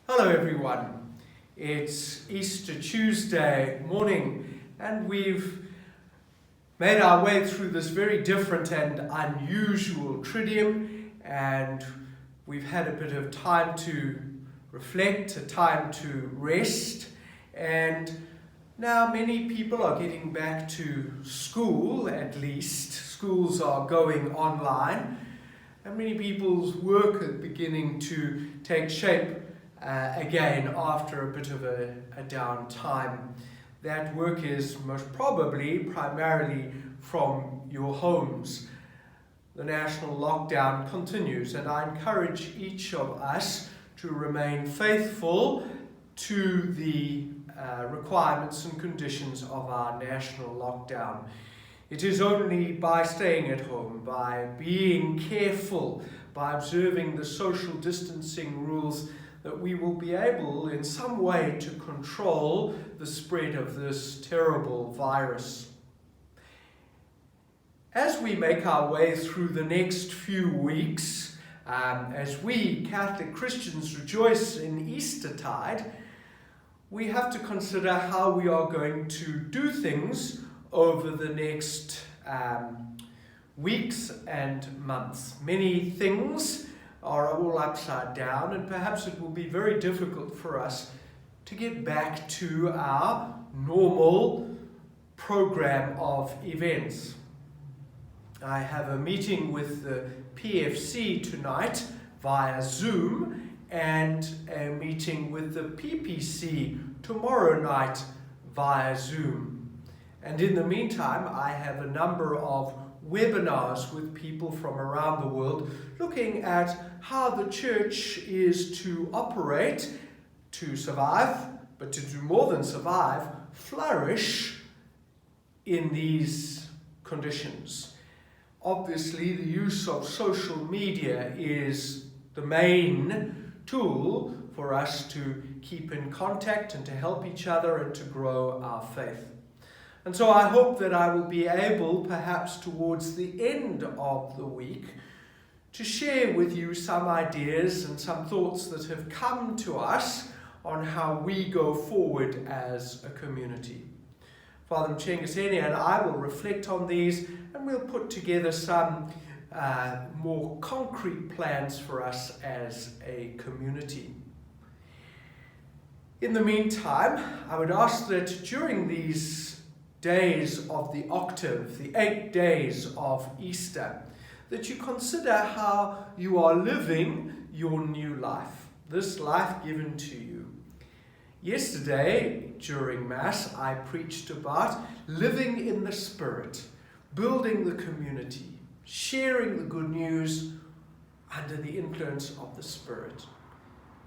Hello everyone, it's Easter Tuesday morning and we've made our way through this very different and unusual Triduum, and we've had a bit of time to reflect, a time to rest, and now many people are getting back to school. At least schools are going online, and many people's work is beginning to take shape again after a bit of a downtime. That work is most probably primarily from your homes. The national lockdown continues, and I encourage each of us to remain faithful to the requirements and conditions of our national lockdown. It is only by staying at home, by being careful, by observing the social distancing rules, that we will be able in some way to control the spread of this terrible virus. As we make our way through the next few weeks, as we Catholic Christians rejoice in Eastertide, we have to consider how we are going to do things over the next weeks and months. Many things are all upside down, and perhaps it will be very difficult for us to get back to our normal program of events. I have a meeting with the PFC tonight via Zoom and a meeting with the PPC tomorrow night via Zoom. And in the meantime, I have a number of webinars with people from around the world looking at how the church is to operate, to survive, but to do more than survive, flourish in these conditions. Obviously, the use of social media is the main tool for us to keep in contact and to help each other and to grow our faith. And so I hope that I will be able, perhaps towards the end of the week, to share with you some ideas and some thoughts that have come to us on how we go forward as a community. Father Mchengiseni and I will reflect on these, and we'll put together some more concrete plans for us as a community. In the meantime, I would ask that during these days of the octave, the 8 days of Easter, that you consider how you are living your new life, this life given to you. Yesterday, during Mass, I preached about living in the Spirit, building the community, sharing the good news under the influence of the Spirit.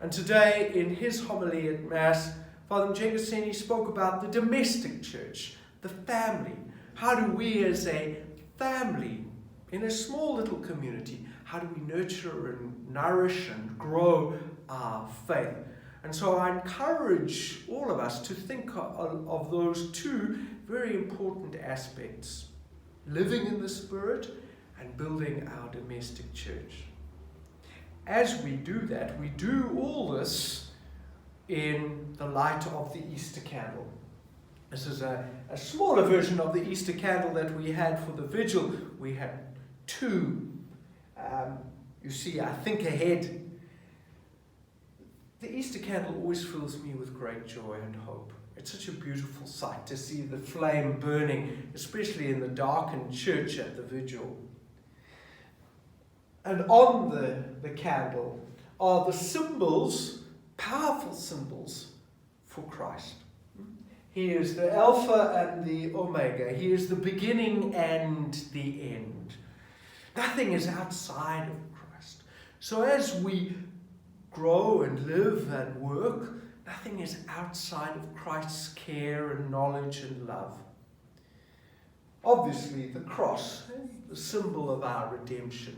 And today, in his homily at Mass, Father Mchengiseni spoke about the domestic church, the family. How do we as a family, in a small little community, how do we nurture and nourish and grow our faith? And so I encourage all of us to think of those two very important aspects: living in the Spirit and building our domestic church. As we do that, we do all this in the light of the Easter candle. This is a smaller version of the Easter candle that we had for the vigil. We had two. You see, I think ahead. The Easter candle always fills me with great joy and hope. It's such a beautiful sight to see the flame burning, especially in the darkened church at the vigil. And on the candle are the symbols, powerful symbols for Christ. He is the Alpha and the Omega. He is the beginning and the end. Nothing is outside of Christ. So as we grow and live and work, nothing is outside of Christ's care and knowledge and love. Obviously, the cross, the symbol of our redemption.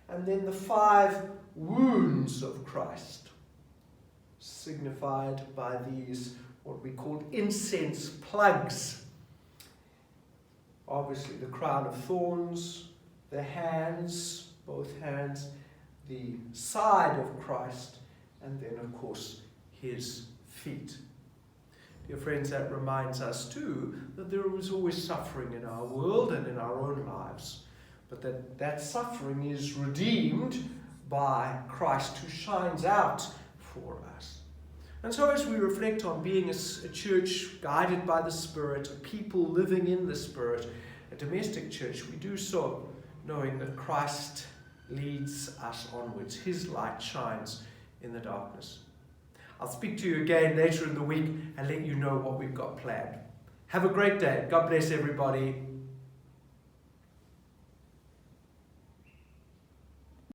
And then the 5 wounds of Christ, signified by these what we call incense plugs. Obviously the crown of thorns, the hands, both hands, the side of Christ, and then, of course, his feet. Dear friends, that reminds us too that there is always suffering in our world and in our own lives, but that suffering is redeemed by Christ, who shines out for us. And so as we reflect on being a church guided by the Spirit, a people living in the Spirit, a domestic church, we do so knowing that Christ leads us onwards. His light shines in the darkness. I'll speak to you again later in the week and let you know what we've got planned. Have a great day. God bless everybody.